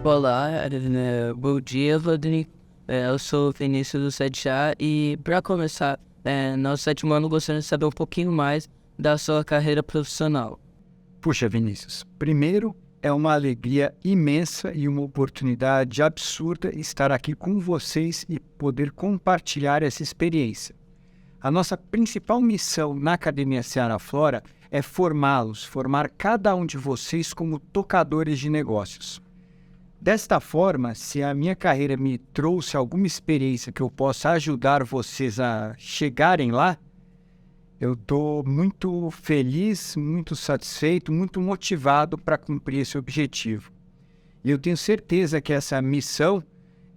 Olá, bom dia, Rodrigo. Eu sou o Vinícius do 7A e, para começar, no sétimo ano, gostaria de saber um pouquinho mais da sua carreira profissional. Puxa, Vinícius, primeiro é uma alegria imensa e uma oportunidade absurda estar aqui com vocês e poder compartilhar essa experiência. A nossa principal missão na Academia Seara Flora é formá-los, formar cada um de vocês como tocadores de negócios. Desta forma, se a minha carreira me trouxe alguma experiência que eu possa ajudar vocês a chegarem lá, eu estou muito feliz, muito satisfeito, muito motivado para cumprir esse objetivo. E eu tenho certeza que essa missão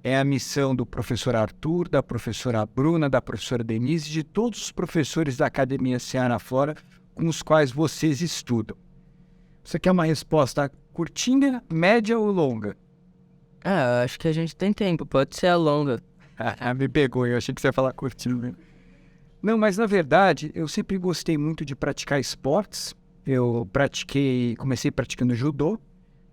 é a missão do professor Arthur, da professora Bruna, da professora Denise, de todos os professores da Academia Seara Flora com os quais vocês estudam. Você quer uma resposta curtinha, média ou longa? Acho que a gente tem tempo, pode ser a longa. Me pegou, eu achei que você ia falar curtinho mesmo. Não, mas na verdade, eu sempre gostei muito de praticar esportes. Comecei praticando judô,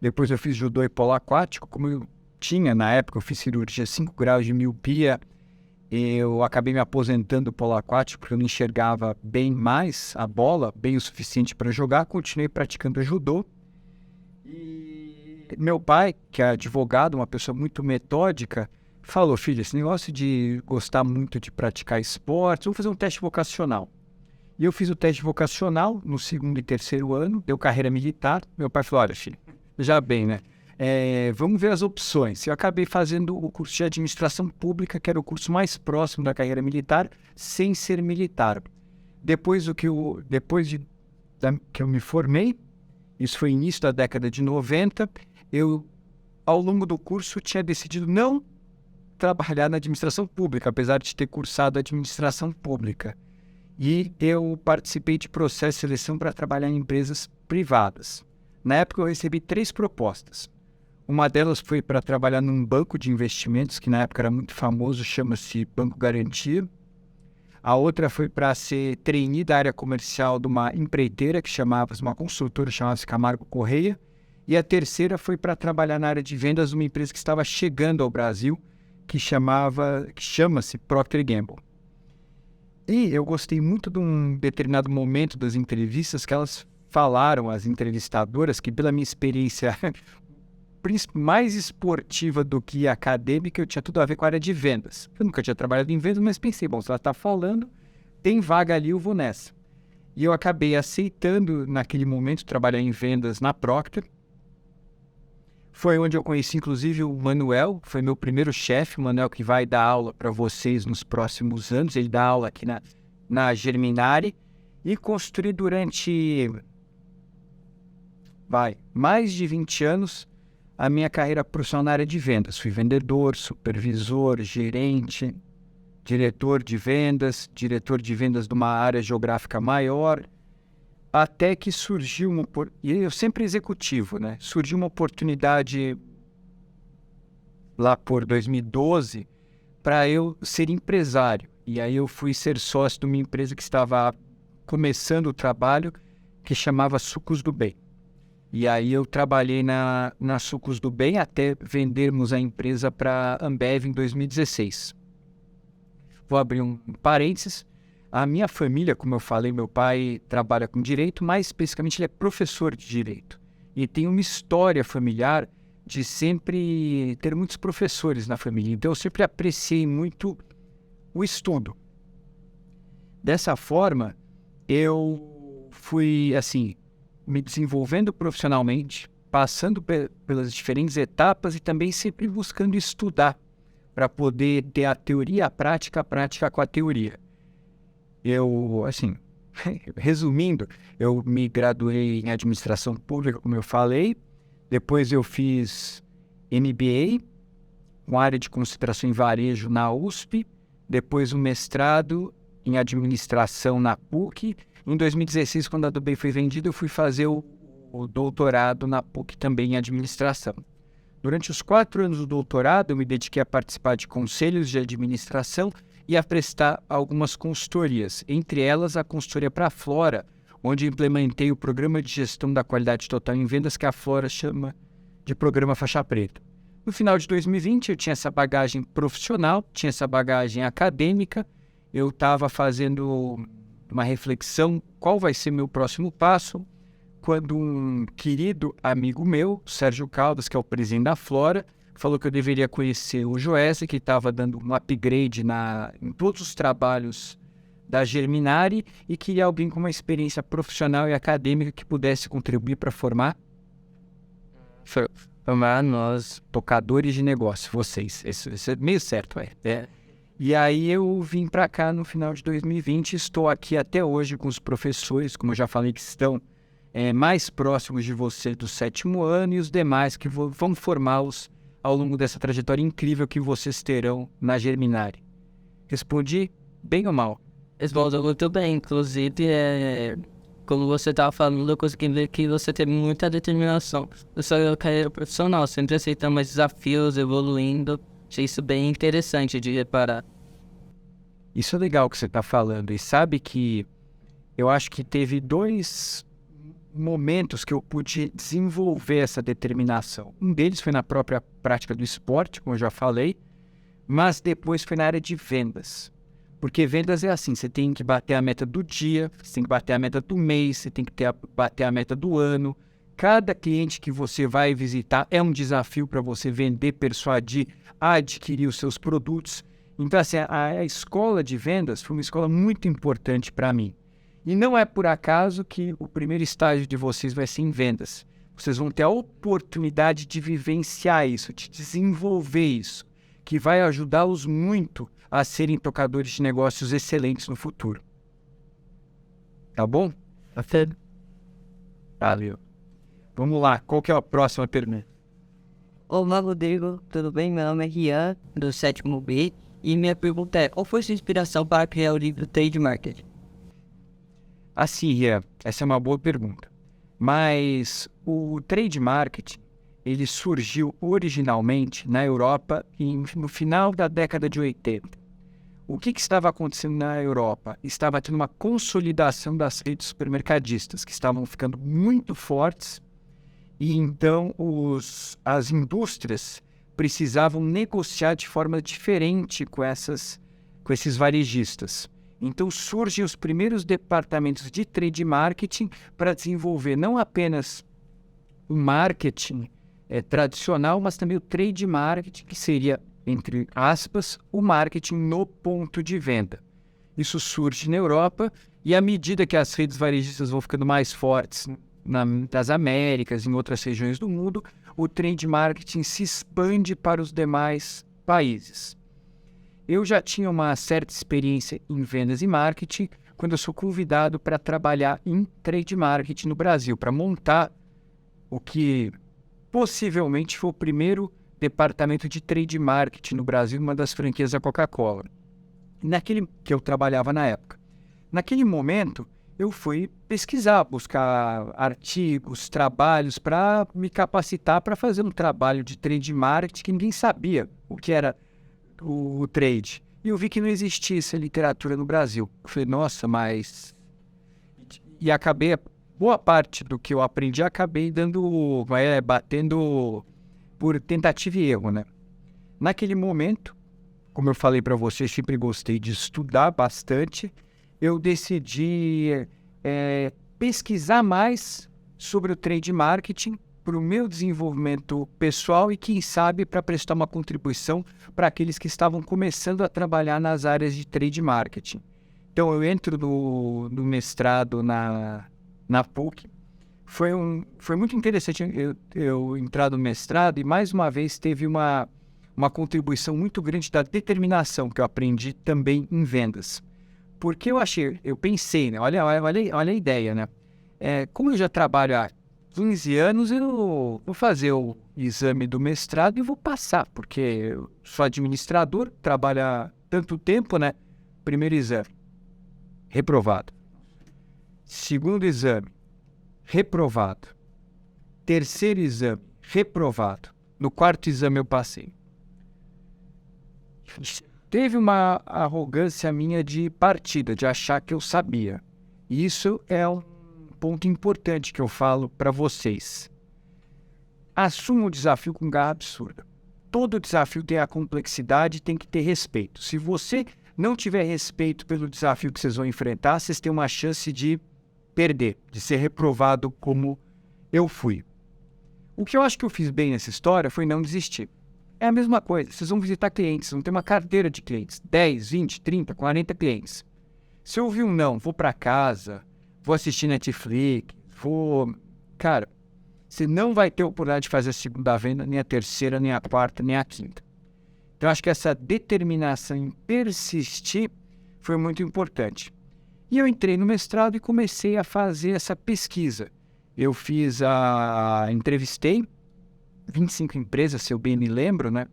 depois eu fiz judô e polo aquático. Como eu tinha, na época, eu fiz cirurgia 5 graus de miopia, eu acabei me aposentando do polo aquático porque eu não enxergava bem mais a bola, bem o suficiente para jogar, continuei praticando judô. E meu pai, que é advogado, uma pessoa muito metódica, falou: filho, esse negócio de gostar muito de praticar esportes, vamos fazer um teste vocacional. E eu fiz o teste vocacional no segundo e terceiro ano, deu carreira militar. Meu pai falou: olha, filho, já bem, né? Vamos ver as opções. Eu acabei fazendo o curso de administração pública, que era o curso mais próximo da carreira militar, sem ser militar. Depois que eu me formei, isso foi início da década de 90, eu, ao longo do curso, tinha decidido não trabalhar na administração pública, apesar de ter cursado administração pública. E eu participei de processo de seleção para trabalhar em empresas privadas. Na época eu recebi 3 propostas. Uma delas foi para trabalhar num banco de investimentos, que na época era muito famoso, chama-se Banco Garantia. A outra foi para ser trainee da área comercial de uma empreiteira, uma consultora chamava-se Camargo Correia. E a terceira foi para trabalhar na área de vendas de uma empresa que estava chegando ao Brasil, que chama-se Procter & Gamble. E eu gostei muito de um determinado momento das entrevistas que elas falaram, as entrevistadoras, que pela minha experiência mais esportiva do que acadêmica, eu tinha tudo a ver com a área de vendas. Eu nunca tinha trabalhado em vendas, mas pensei, bom, se ela está falando, tem vaga ali, eu vou nessa. E eu acabei aceitando, naquele momento, trabalhar em vendas na Procter. Foi onde eu conheci, inclusive, o Manuel, foi meu primeiro chefe, o Manuel que vai dar aula para vocês nos próximos anos. Ele dá aula aqui na Germinari e construí durante mais de 20 anos a minha carreira profissional na área de vendas. Fui vendedor, supervisor, gerente, diretor de vendas de uma área geográfica maior, até que surgiu e eu sempre executivo, né? Surgiu uma oportunidade lá por 2012 para eu ser empresário. E aí eu fui ser sócio de uma empresa que estava começando o trabalho, que chamava Sucos do Bem. E aí eu trabalhei na Sucos do Bem até vendermos a empresa para a Ambev em 2016. Vou abrir um parênteses. A minha família, como eu falei, meu pai trabalha com direito, mais especificamente ele é professor de direito. E tem uma história familiar de sempre ter muitos professores na família. Então eu sempre apreciei muito o estudo. Dessa forma, eu fui, assim, me desenvolvendo profissionalmente, passando pelas diferentes etapas e também sempre buscando estudar para poder ter a teoria, a prática com a teoria. Eu, assim, resumindo, eu me graduei em administração pública, como eu falei, depois eu fiz MBA, com área de concentração em varejo na USP, depois um mestrado em administração na PUC. Em 2016, quando a do Bem foi vendida, eu fui fazer o doutorado na PUC também em administração. Durante os 4 anos do doutorado, eu me dediquei a participar de conselhos de administração e a prestar algumas consultorias, entre elas a consultoria para a Flora, onde implementei o programa de gestão da qualidade total em vendas, que a Flora chama de Programa Faixa Preta. No final de 2020, eu tinha essa bagagem profissional, tinha essa bagagem acadêmica, eu estava fazendo uma reflexão, qual vai ser meu próximo passo, quando um querido amigo meu, Sérgio Caldas, que é o presidente da Flora, falou que eu deveria conhecer o Joésia, que estava dando um upgrade em todos os trabalhos da Germinari e queria alguém com uma experiência profissional e acadêmica que pudesse contribuir para formar nós, tocadores de negócio, vocês. Isso é meio certo, é. E aí eu vim para cá no final de 2020 e estou aqui até hoje com os professores, como eu já falei, que estão mais próximos de você do 7º ano e os demais que vão formá-los ao longo dessa trajetória incrível que vocês terão na Germinari. Respondi bem ou mal? Respondeu muito bem, inclusive, como você estava falando, eu consegui ver que você teve muita determinação na sua carreira profissional, sempre aceitando mais desafios, evoluindo. Achei isso bem interessante de reparar. Isso é legal que você está falando. E sabe que eu acho que teve 2 momentos que eu pude desenvolver essa determinação. Um deles foi na própria prática do esporte, como eu já falei, mas depois foi na área de vendas. Porque vendas é assim, você tem que bater a meta do dia, você tem que bater a meta do mês, você tem que bater a meta do ano. Cada cliente que você vai visitar é um desafio para você vender, persuadir, adquirir os seus produtos. Então, assim, a escola de vendas foi uma escola muito importante para mim. E não é por acaso que o primeiro estágio de vocês vai ser em vendas. Vocês vão ter a oportunidade de vivenciar isso, de desenvolver isso, que vai ajudá-los muito a serem tocadores de negócios excelentes no futuro. Tá bom? Tá certo. Valeu. Vamos lá, qual que é a próxima pergunta? Olá, Rodrigo, tudo bem? Meu nome é Rian, do 7º B, e minha pergunta é, qual foi sua inspiração para criar o livro Trade Marketing? Assim, Rian, essa é uma boa pergunta. Mas o trade marketing, ele surgiu originalmente na Europa no final da década de 80. O que estava acontecendo na Europa? Estava tendo uma consolidação das redes supermercadistas, que estavam ficando muito fortes, e então as indústrias precisavam negociar de forma diferente com esses varejistas. Então surgem os primeiros departamentos de trade marketing para desenvolver não apenas o marketing tradicional, mas também o trade marketing, que seria, entre aspas, o marketing no ponto de venda. Isso surge na Europa e à medida que as redes varejistas vão ficando mais fortes nas Américas, em outras regiões do mundo, o trade marketing se expande para os demais países. Eu já tinha uma certa experiência em vendas e marketing quando eu sou convidado para trabalhar em trade marketing no Brasil, para montar o que possivelmente foi o primeiro departamento de trade marketing no Brasil, uma das franquias da Coca-Cola. Naquele que eu trabalhava na época. Naquele momento, eu fui pesquisar, buscar artigos, trabalhos para me capacitar para fazer um trabalho de trade marketing que ninguém sabia o que era o trade. E eu vi que não existia essa literatura no Brasil. Eu falei, nossa, mas... E acabei, boa parte do que eu aprendi, acabei batendo por tentativa e erro, né? Naquele momento, como eu falei para você, sempre gostei de estudar bastante, eu decidi pesquisar mais sobre o trade marketing para o meu desenvolvimento pessoal e, quem sabe, para prestar uma contribuição para aqueles que estavam começando a trabalhar nas áreas de trade marketing. Então, eu entro no mestrado na PUC. Foi muito interessante eu entrar no mestrado e, mais uma vez, teve uma contribuição muito grande da determinação que eu aprendi também em vendas. Porque eu pensei, né? Olha a ideia, né? Como eu já trabalho há 15 anos, eu vou fazer o exame do mestrado e vou passar, porque eu sou administrador, trabalho há tanto tempo, né? Primeiro exame, reprovado. Segundo exame, reprovado. Terceiro exame, reprovado. No 4º exame eu passei. Teve uma arrogância minha de partida, de achar que eu sabia. E isso é um ponto importante que eu falo para vocês. Assuma o desafio com garra absurda. todo desafio tem a complexidade, tem que ter respeito. Se você não tiver respeito pelo desafio que vocês vão enfrentar, vocês têm uma chance de perder, de ser reprovado como eu fui. O que eu acho que eu fiz bem nessa história foi não desistir. É a mesma coisa, vocês vão visitar clientes, vão ter uma carteira de clientes, 10, 20, 30, 40 clientes. Se eu ouvir um não, vou para casa, vou assistir Netflix, Cara, você não vai ter oportunidade de fazer a segunda venda, nem a terceira, nem a quarta, nem a quinta. Então, acho que essa determinação em persistir foi muito importante. E eu entrei no mestrado e comecei a fazer essa pesquisa. Eu entrevistei 25 empresas, se eu bem me lembro, né?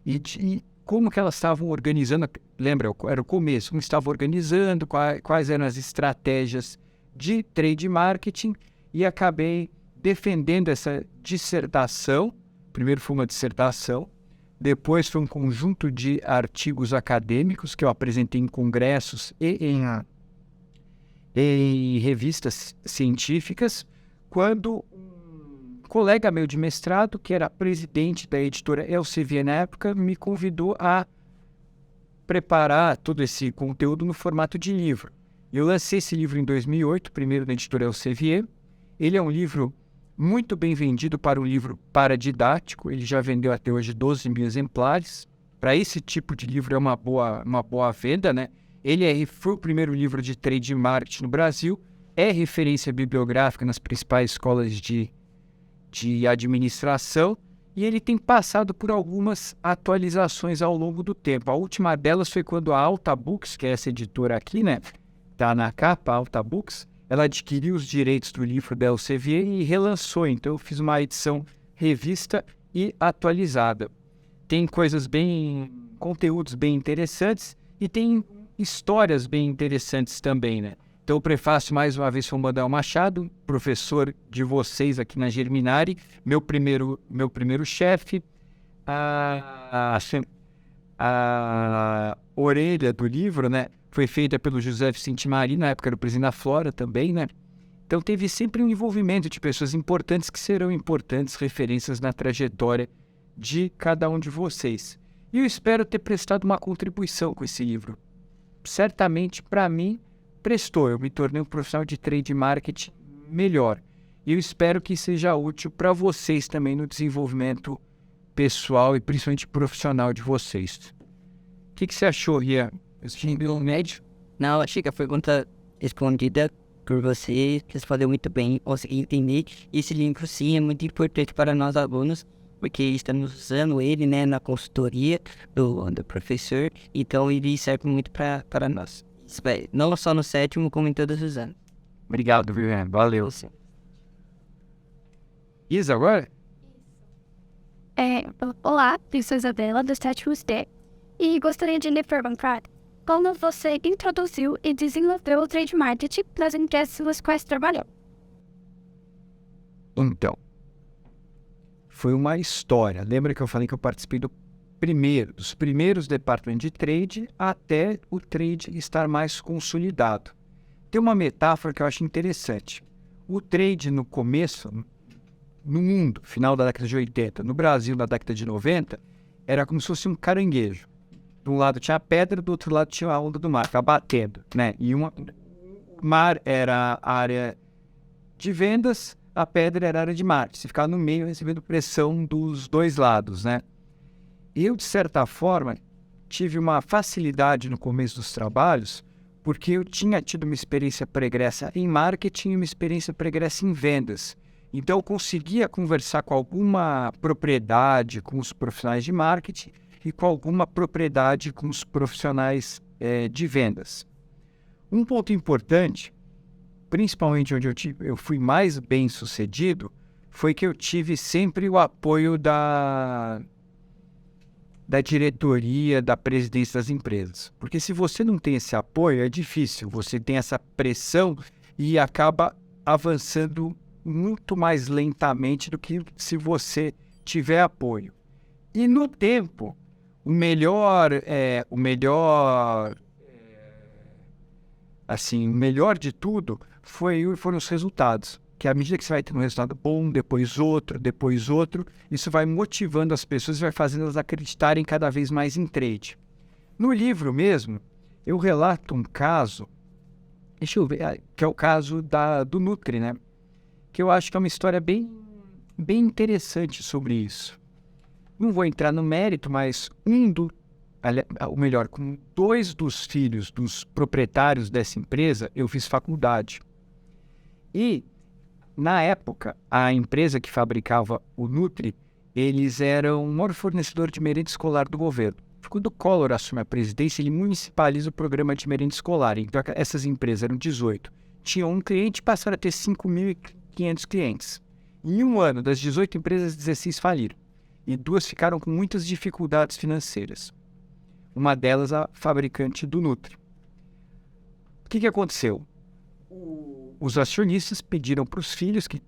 E como que elas estavam organizando, lembra, era o começo, como estavam organizando, quais eram as estratégias de trade marketing, e acabei defendendo essa dissertação. Primeiro foi uma dissertação, depois foi um conjunto de artigos acadêmicos que eu apresentei em congressos e em revistas científicas, quando um colega meu de mestrado, que era presidente da editora Elsevier na época, me convidou a preparar todo esse conteúdo no formato de livro. Eu lancei esse livro em 2008, primeiro na editora Elsevier. Ele é um livro muito bem vendido para um livro paradidático, ele já vendeu até hoje 12 mil exemplares. Para esse tipo de livro é uma boa venda, né? Foi o primeiro livro de trade marketing no Brasil, é referência bibliográfica nas principais escolas de administração, e ele tem passado por algumas atualizações ao longo do tempo. A última delas foi quando a Alta Books, que é essa editora aqui, né? Tá na capa, a Alta Books, ela adquiriu os direitos do livro da Elsevier e relançou. Então eu fiz uma edição revista e atualizada. Tem conteúdos bem interessantes e tem histórias bem interessantes também, né? Então o prefácio, mais uma vez, foi o Manuel Machado, professor de vocês aqui na Germinari, meu primeiro chefe. A orelha do livro, né, foi feita pelo José Vicente Mari, na época era o presidente da Flora também, né? Então teve sempre um envolvimento de pessoas importantes que serão importantes referências na trajetória de cada um de vocês. E eu espero ter prestado uma contribuição com esse livro. Certamente, para mim, prestou. Eu me tornei um profissional de trade marketing melhor. E eu espero que seja útil para vocês também no desenvolvimento pessoal e principalmente profissional de vocês. O que você achou, Rian? Ensino médio? Não, achei que a pergunta respondida por você respondeu muito bem, consegui entender. Esse livro, sim, é muito importante para nós alunos, porque estamos usando ele, né, na consultoria do professor, então ele serve muito para nós. Não só no sétimo, como em todos os anos. Obrigado, Rian. Valeu. Sim. Isa, agora? Olá, eu sou Isabela, do sétimo D, e gostaria de lhe perguntar como você introduziu e desenvolveu o trade marketing nas empresas nas quais trabalhou. Então, foi uma história. Lembra que eu falei que eu participei dos primeiros departamentos de trade até o trade estar mais consolidado. Tem uma metáfora que eu acho interessante. O trade no começo, no mundo, final da década de 80, no Brasil, na década de 90, era como se fosse um caranguejo. De um lado tinha a pedra, do outro lado tinha a onda do mar, ficava batendo, né? E o mar era a área de vendas, a pedra era a área de marketing. Você ficava no meio recebendo pressão dos dois lados, né? Eu, de certa forma, tive uma facilidade no começo dos trabalhos, porque eu tinha tido uma experiência pregressa em marketing e uma experiência pregressa em vendas. Então, eu conseguia conversar com alguma propriedade com os profissionais de marketing e com alguma propriedade com os profissionais de vendas. Um ponto importante, principalmente onde eu fui mais bem sucedido, foi que eu tive sempre o apoio da diretoria, da presidência das empresas. Porque se você não tem esse apoio, é difícil. Você tem essa pressão e acaba avançando muito mais lentamente do que se você tiver apoio. E no tempo, o melhor de tudo foram os resultados. que à medida que você vai tendo um resultado bom, depois outro, isso vai motivando as pessoas e vai fazendo elas acreditarem cada vez mais em trade. No livro mesmo, eu relato um caso, deixa eu ver, que é o caso do Nutri, né? Que eu acho que é uma história bem interessante sobre isso. Não vou entrar no mérito, mas com 2 dos filhos dos proprietários dessa empresa, eu fiz faculdade. E, na época, a empresa que fabricava o Nutri, eles eram o maior fornecedor de merenda escolar do governo. Quando o Collor assume a presidência, ele municipaliza o programa de merenda escolar. Então, essas empresas eram 18. Tinham um cliente e passaram a ter 5.500 clientes. Em um ano, das 18 empresas, 16 faliram. E 2 ficaram com muitas dificuldades financeiras. Uma delas, a fabricante do Nutri. O que aconteceu? Os acionistas pediram para os filhos, que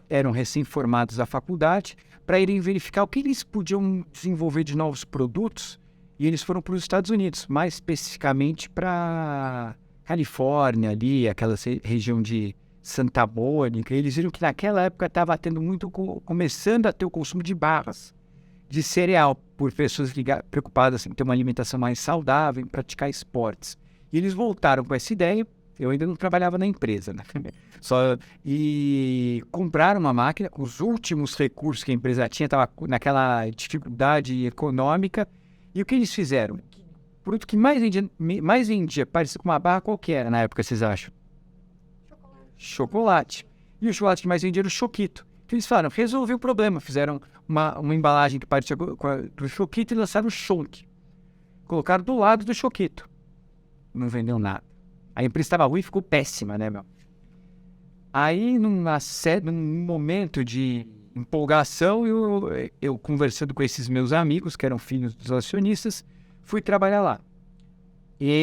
eram recém-formados da faculdade, para irem verificar o que eles podiam desenvolver de novos produtos, e eles foram para os Estados Unidos, mais especificamente para Califórnia, ali, aquela região de Santa Mônica. Eles viram que naquela época estava começando a ter o consumo de barras de cereal, por pessoas preocupadas em ter uma alimentação mais saudável, em praticar esportes. E eles voltaram com essa ideia. Eu ainda não trabalhava na empresa, né? E compraram uma máquina com os últimos recursos que a empresa tinha, estava naquela dificuldade econômica. E o que eles fizeram? O produto que mais vendia parecia com uma barra qualquer na época, vocês acham? Chocolate. E o chocolate que mais vendia era o Choquito. O que eles falaram? Resolveu o problema. Fizeram uma embalagem que parecia do Choquito e lançaram o Chonk. Colocaram do lado do Choquito. Não vendeu nada. A empresa estava ruim e ficou péssima, né, meu? Aí, num momento de empolgação, eu conversando com esses meus amigos, que eram filhos dos acionistas, fui trabalhar lá. E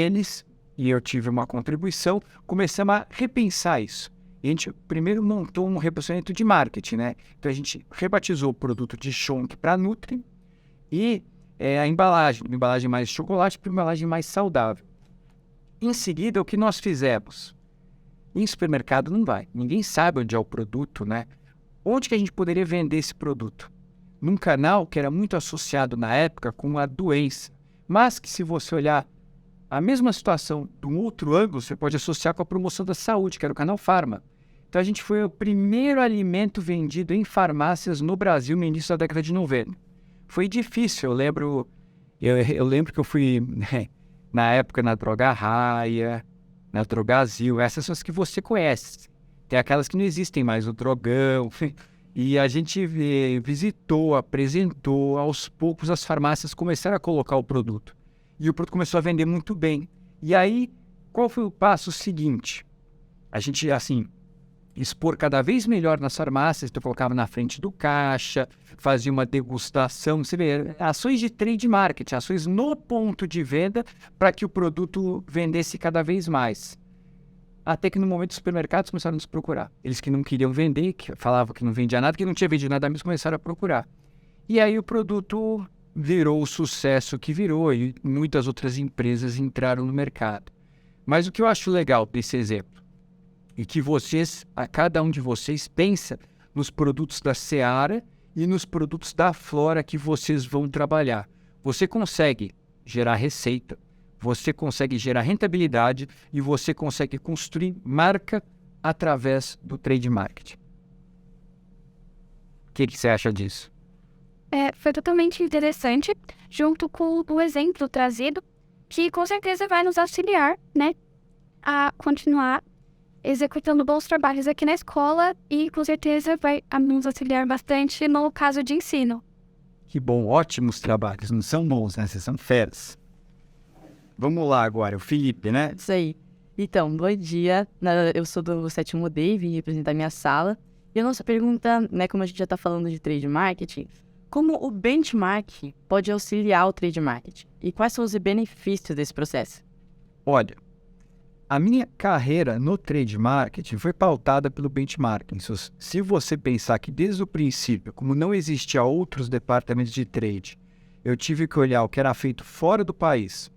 eu tive uma contribuição, começamos a repensar isso. E a gente primeiro montou um reposicionamento de marketing, né? Então a gente rebatizou o produto de Chonk para Nutri e a embalagem mais chocolate para embalagem mais saudável. Em seguida, o que nós fizemos? Em supermercado não vai. Ninguém sabe onde é o produto, né? Onde que a gente poderia vender esse produto? Num canal que era muito associado na época com a doença, mas que se você olhar a mesma situação de um outro ângulo, você pode associar com a promoção da saúde, que era o canal Farma. Então a gente foi o primeiro alimento vendido em farmácias no Brasil no início da década de 90. Foi difícil, eu lembro que eu fui, né, na época na Droga Raia, na Drogazil, essas são as que você conhece. Tem aquelas que não existem mais, o Drogão. E a gente visitou, apresentou, aos poucos as farmácias começaram a colocar o produto. E o produto começou a vender muito bem. E aí, qual foi o passo seguinte? A gente, assim, expor cada vez melhor nas farmácias, então eu colocava na frente do caixa, fazia uma degustação, você vê, ações de trade marketing, ações no ponto de venda para que o produto vendesse cada vez mais. Até que no momento os supermercados começaram a nos procurar. Eles que não queriam vender, que falavam que não vendia nada, que não tinha vendido nada, mas começaram a procurar. E aí o produto virou o sucesso que virou e muitas outras empresas entraram no mercado. Mas o que eu acho legal desse exemplo é que cada um de vocês pensa nos produtos da Seara e nos produtos da Flora que vocês vão trabalhar. Você consegue gerar receita, você consegue gerar rentabilidade e você consegue construir marca através do trade marketing. O que você acha disso? Foi totalmente interessante, junto com o exemplo trazido, que com certeza vai nos auxiliar, né, a continuar executando bons trabalhos aqui na escola e com certeza vai nos auxiliar bastante no caso de ensino. Que bom, ótimos trabalhos, não são bons, né? Vocês são feras. Vamos lá agora, o Felipe, né? Isso aí. Então, bom dia. Eu sou do 7º D e vim representar minha sala. E a nossa pergunta, né, como a gente já está falando de trade marketing, como o benchmark pode auxiliar o trade marketing? E quais são os benefícios desse processo? Olha, a minha carreira no trade marketing foi pautada pelo benchmarking. Se você pensar que desde o princípio, como não existia outros departamentos de trade, eu tive que olhar o que era feito fora do país.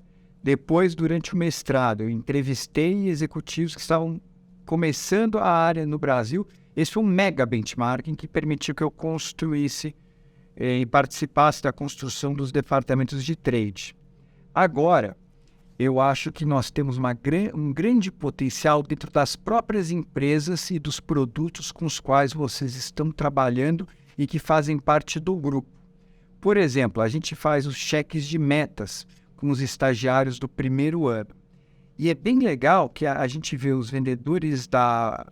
Depois, durante o mestrado, eu entrevistei executivos que estavam começando a área no Brasil Esse foi um mega benchmarking que permitiu que eu construísse e participasse da construção dos departamentos de trade. Agora, eu acho que nós temos um grande potencial dentro das próprias empresas e dos produtos com os quais vocês estão trabalhando e que fazem parte do grupo. Por exemplo, a gente faz os cheques de metas com os estagiários do primeiro ano. E é bem legal que a gente vê os vendedores da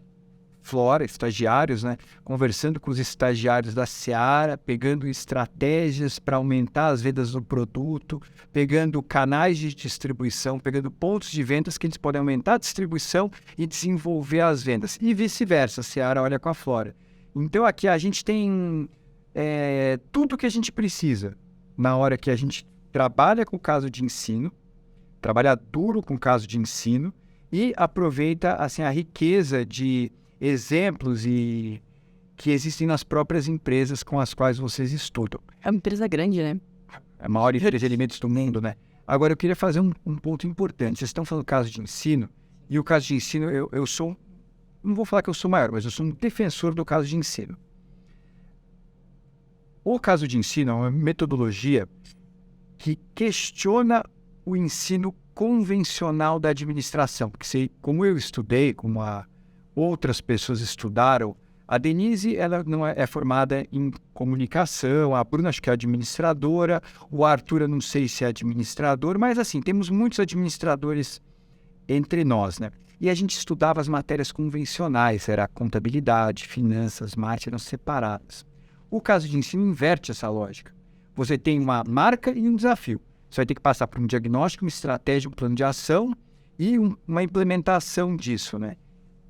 Flora, estagiários, né, conversando com os estagiários da Seara, pegando estratégias para aumentar as vendas do produto, pegando canais de distribuição, pegando pontos de vendas que eles podem aumentar a distribuição e desenvolver as vendas. E vice-versa, a Seara olha com a Flora. Então aqui a gente tem tudo o que a gente precisa na hora que a gente trabalha com o caso de ensino, trabalha duro com o caso de ensino e aproveita assim, a riqueza de exemplos que existem nas próprias empresas com as quais vocês estudam. É uma empresa grande, né? É a maior empresa de alimentos do mundo, né? Agora, eu queria fazer um ponto importante. Vocês estão falando do caso de ensino, e o caso de ensino, eu sou, não vou falar que eu sou maior, mas eu sou um defensor do caso de ensino. O caso de ensino é uma metodologia que questiona o ensino convencional da administração, porque como eu estudei, como outras pessoas estudaram, a Denise ela não é formada em comunicação, a Bruna acho que é administradora, o Arthur eu não sei se é administrador, mas assim, temos muitos administradores entre nós, né? E a gente estudava as matérias convencionais, era contabilidade, finanças, marketing, eram separadas. O caso de ensino inverte essa lógica. Você tem uma marca e um desafio. Você vai ter que passar por um diagnóstico, uma estratégia, um plano de ação e uma implementação disso, né?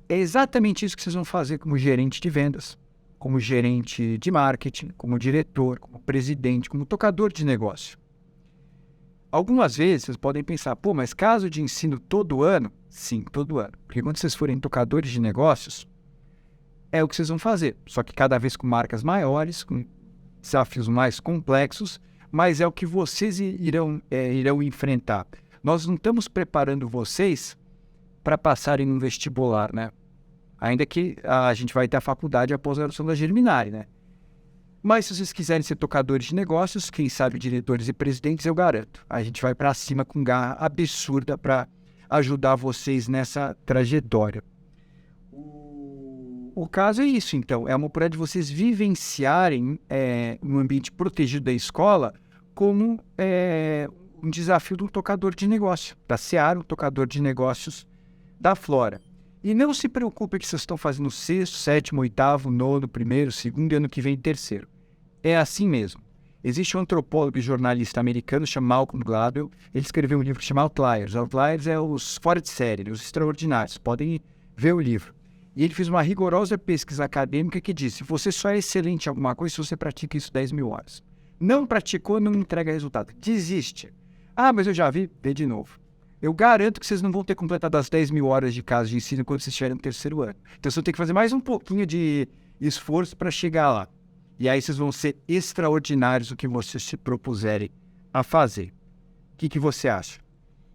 É exatamente isso que vocês vão fazer como gerente de vendas, como gerente de marketing, como diretor, como presidente, como tocador de negócio. Algumas vezes vocês podem pensar, pô, mas caso de ensino todo ano? Sim, todo ano. Porque quando vocês forem tocadores de negócios, é o que vocês vão fazer. Só que cada vez com marcas maiores, com desafios mais complexos, mas é o que vocês irão enfrentar. Nós não estamos preparando vocês para passarem no vestibular, né? Ainda que a gente vai ter a faculdade após a graduação da Germinari, né? Mas se vocês quiserem ser tocadores de negócios, quem sabe diretores e presidentes, eu garanto. A gente vai para cima com garra absurda para ajudar vocês nessa trajetória. O caso é isso, então. É uma oportunidade de vocês vivenciarem um ambiente protegido da escola como um desafio do tocador de negócio, da Seara, o tocador de negócios da Flora. E não se preocupe que vocês estão fazendo o 6º, 7º, 8º, 9º, 1º, 2º e ano que vem 3º. É assim mesmo. Existe um antropólogo e jornalista americano chamado Malcolm Gladwell. Ele escreveu um livro chamado Outliers. Outliers é os fora de série, os extraordinários. Podem ver o livro. E ele fez uma rigorosa pesquisa acadêmica que diz: se você só é excelente em alguma coisa, se você pratica isso 10.000 horas. Não praticou, não entrega resultado. Desiste. Ah, mas eu já vi, vê de novo. Eu garanto que vocês não vão ter completado as 10.000 horas de caso de ensino quando vocês estiverem no 3º ano. Então, vocês vão ter que fazer mais um pouquinho de esforço para chegar lá. E aí, vocês vão ser extraordinários o que vocês se propuserem a fazer. O que você acha?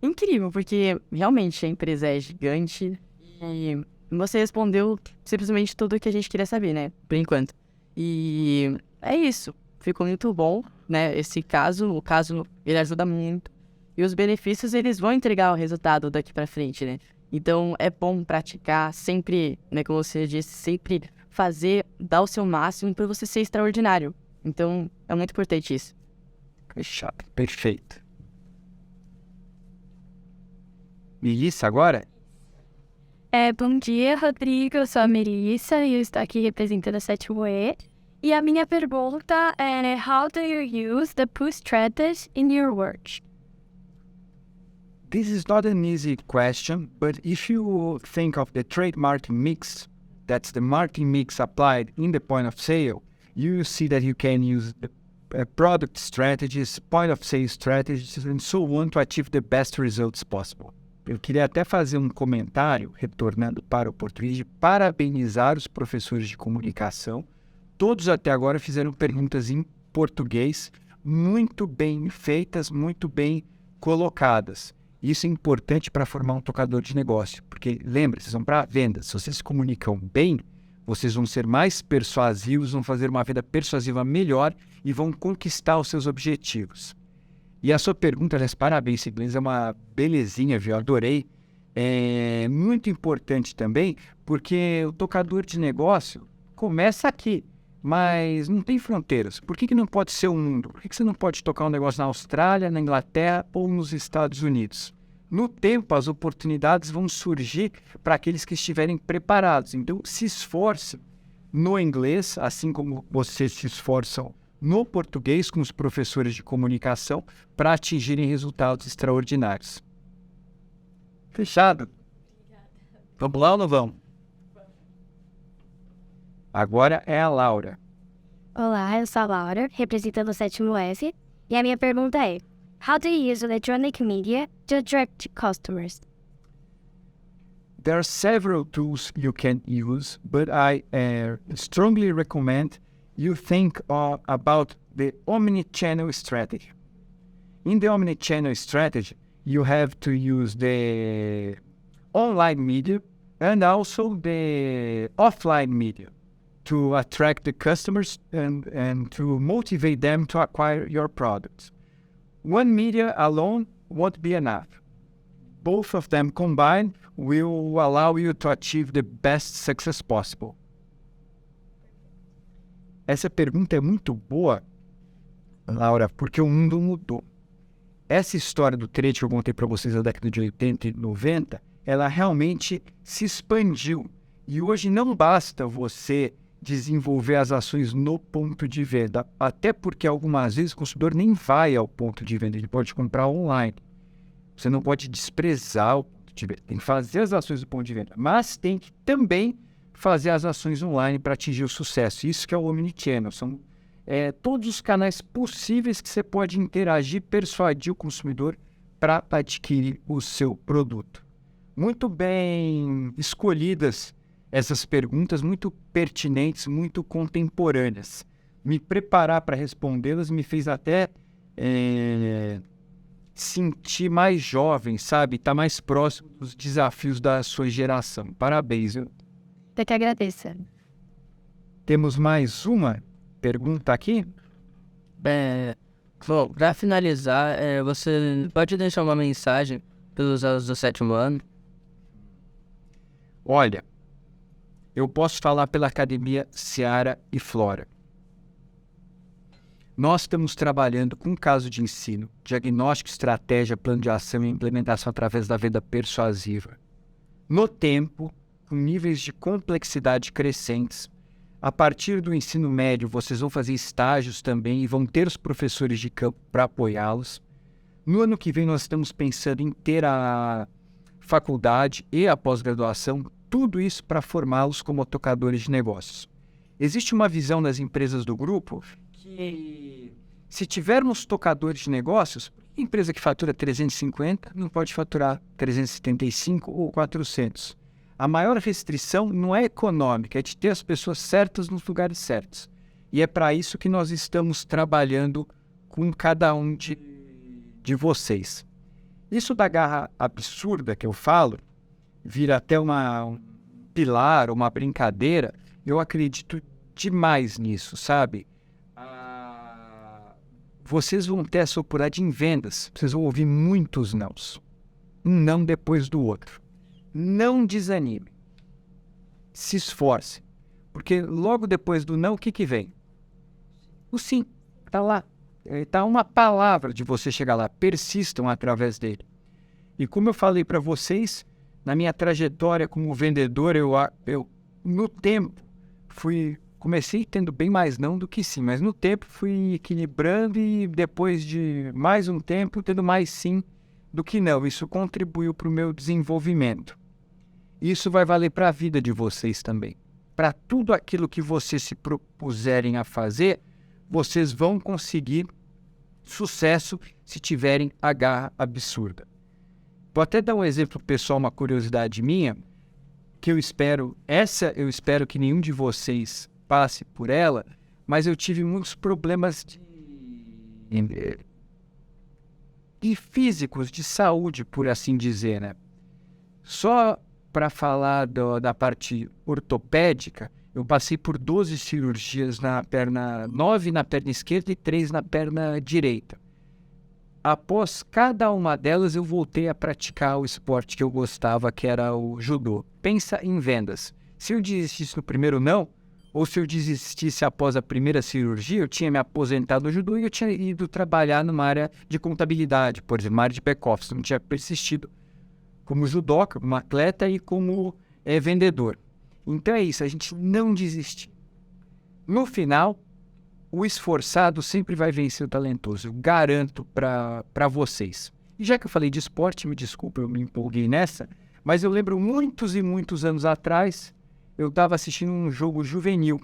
Incrível, porque realmente a empresa é gigante e você respondeu simplesmente tudo o que a gente queria saber, né? Por enquanto. E é isso. Ficou muito bom, né? Esse caso, o caso, ele ajuda muito. E os benefícios, eles vão entregar o resultado daqui pra frente, né? Então, é bom praticar sempre, né? Como você disse, sempre fazer, dar o seu máximo para você ser extraordinário. Então, é muito importante isso. Fechado. Perfeito. Melissa, agora? Bom dia, Rodrigo. Eu sou a Melissa e eu estou aqui representando a 7º E. E a minha pergunta é: How do you use the push strategy in your work? This is not an easy question, but if you think of the trade marketing mix, that's the marketing mix applied in the point of sale, you see that you can use the product strategies, point of sale strategies, and so on to achieve the best results possible. Eu queria até fazer um comentário, retornando para o português, de parabenizar os professores de comunicação. Todos até agora fizeram perguntas em português, muito bem feitas, muito bem colocadas. Isso é importante para formar um tocador de negócio, porque lembre-se, vocês vão para vendas. Se vocês se comunicam bem, Vocês vão ser mais persuasivos, vão fazer uma venda persuasiva melhor e vão conquistar os seus objetivos. E a sua pergunta, aliás, parabéns, esse inglês é uma belezinha, viu? Eu adorei. É muito importante também, porque o tocador de negócio começa aqui, mas não tem fronteiras. Por que não pode ser o mundo? Por que você não pode tocar um negócio na Austrália, na Inglaterra ou nos Estados Unidos? No tempo, as oportunidades vão surgir para aqueles que estiverem preparados. Então, se esforce no inglês, assim como vocês se esforçam no português com os professores de comunicação para atingirem resultados extraordinários. Fechado? Vamos lá ou não vamos? Agora é a Laura. Olá, eu sou a Laura, representando o 7º F, e a minha pergunta é: How do you use electronic media to attract customers? There are several tools you can use, but I strongly recommend you think about the omni-channel strategy. In the omni-channel strategy, you have to use the online media and also the offline media to attract the customers and to motivate them to acquire your products. One media alone won't be enough. Both of them combined will allow you to achieve the best success possible. Essa pergunta é muito boa, Laura, porque o mundo mudou. Essa história do trade que eu contei para vocês na década de 80 e 90, ela realmente se expandiu. E hoje não basta você desenvolver as ações no ponto de venda, até porque algumas vezes o consumidor nem vai ao ponto de venda, ele pode comprar online. Você não pode desprezar o ponto de venda, tem que fazer as ações do ponto de venda, mas tem que também fazer as ações online para atingir o sucesso. Isso que é o Omnichannel, são todos os canais possíveis que você pode interagir, persuadir o consumidor para adquirir o seu produto. Muito bem escolhidas essas perguntas, muito pertinentes, muito contemporâneas. Me preparar para respondê-las me fez até sentir mais jovem, sabe? Estar mais próximo dos desafios da sua geração. Parabéns, viu? Eu que agradeço. Temos mais uma pergunta aqui? Bom, para finalizar, você pode deixar uma mensagem pelos alunos do 7º ano? Olha, eu posso falar pela Academia Seara e Flora. Nós estamos trabalhando com caso de ensino, diagnóstico, estratégia, plano de ação e implementação através da venda persuasiva. No tempo, com níveis de complexidade crescentes. A partir do ensino médio, vocês vão fazer estágios também e vão ter os professores de campo para apoiá-los. No ano que vem, nós estamos pensando em ter a faculdade e a pós-graduação, tudo isso para formá-los como tocadores de negócios. Existe uma visão das empresas do grupo que, se tivermos tocadores de negócios, a empresa que fatura 350 não pode faturar 375 ou 400. A maior restrição não é econômica, é de ter as pessoas certas nos lugares certos. E é para isso que nós estamos trabalhando com cada um de vocês. Isso da garra absurda que eu falo, vira até um pilar, uma brincadeira, eu acredito demais nisso, sabe? Vocês vão ter essa oportunidade em vendas, vocês vão ouvir muitos nãos. Um não depois do outro. Não desanime. Se esforce. Porque logo depois do não, o que vem? O sim. Está lá. Está uma palavra de você chegar lá. Persistam através dele. E como eu falei para vocês, na minha trajetória como vendedor, eu no tempo, comecei tendo bem mais não do que sim. Mas no tempo fui equilibrando e depois de mais um tempo, tendo mais sim do que não. Isso contribuiu para o meu desenvolvimento. Isso vai valer para a vida de vocês também. Para tudo aquilo que vocês se propuserem a fazer, vocês vão conseguir sucesso se tiverem a garra absurda. Vou até dar um exemplo pessoal, uma curiosidade minha, que eu espero que nenhum de vocês passe por ela, mas eu tive muitos problemas de físicos, de saúde, por assim dizer, né? Só para falar da parte ortopédica, Eu passei por 12 cirurgias na perna, 9 na perna esquerda e 3 na perna direita. Após cada uma delas, eu voltei a praticar o esporte que eu gostava, que era o judô. Pensa em vendas. Se eu desistisse no primeiro não, ou se eu desistisse após a primeira cirurgia, eu tinha me aposentado no judô e eu tinha ido trabalhar numa área de contabilidade, por exemplo, uma área de back-office. Não tinha persistido como judoca, como atleta e como vendedor. Então é isso, a gente não desiste. No final, o esforçado sempre vai vencer o talentoso. Eu garanto para vocês. E já que eu falei de esporte, me desculpa, eu me empolguei nessa, mas eu lembro muitos e muitos anos atrás, eu estava assistindo um jogo juvenil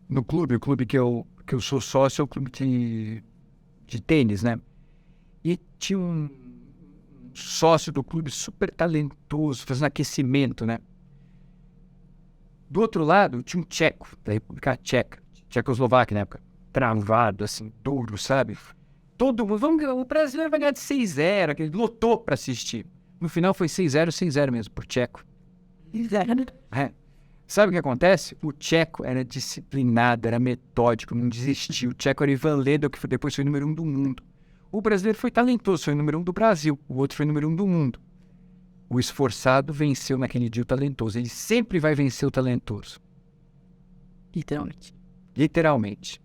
no clube, o clube que eu sou sócio, é o clube de tênis, né? E tinha um sócio do clube super talentoso, fazendo aquecimento, né? Do outro lado, tinha um tcheco, da República Tcheca, Tchecoslováquia na época, travado, assim, duro, sabe? Todo mundo, o brasileiro vai ganhar de 6-0, que ele lotou para assistir. No final foi 6-0, 6-0 mesmo, por tcheco. É. Sabe o que acontece? O tcheco era disciplinado, era metódico, não desistiu. O tcheco era Ivan Lendl, que depois foi número 1 do mundo. O brasileiro foi talentoso, foi número 1 do Brasil. O outro foi número 1 do mundo. O esforçado venceu naquele dia o talentoso. Ele sempre vai vencer o talentoso. Literalmente.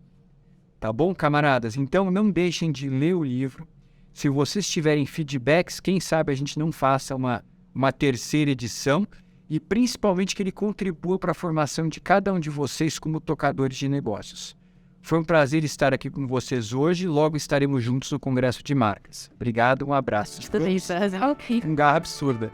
Tá bom, camaradas? Então não deixem de ler o livro. Se vocês tiverem feedbacks, quem sabe a gente não faça uma terceira edição. E principalmente que ele contribua para a formação de cada um de vocês como tocadores de negócios. Foi um prazer estar aqui com vocês hoje. Logo estaremos juntos no Congresso de Marcas. Obrigado, um abraço. Também, Um garra absurda.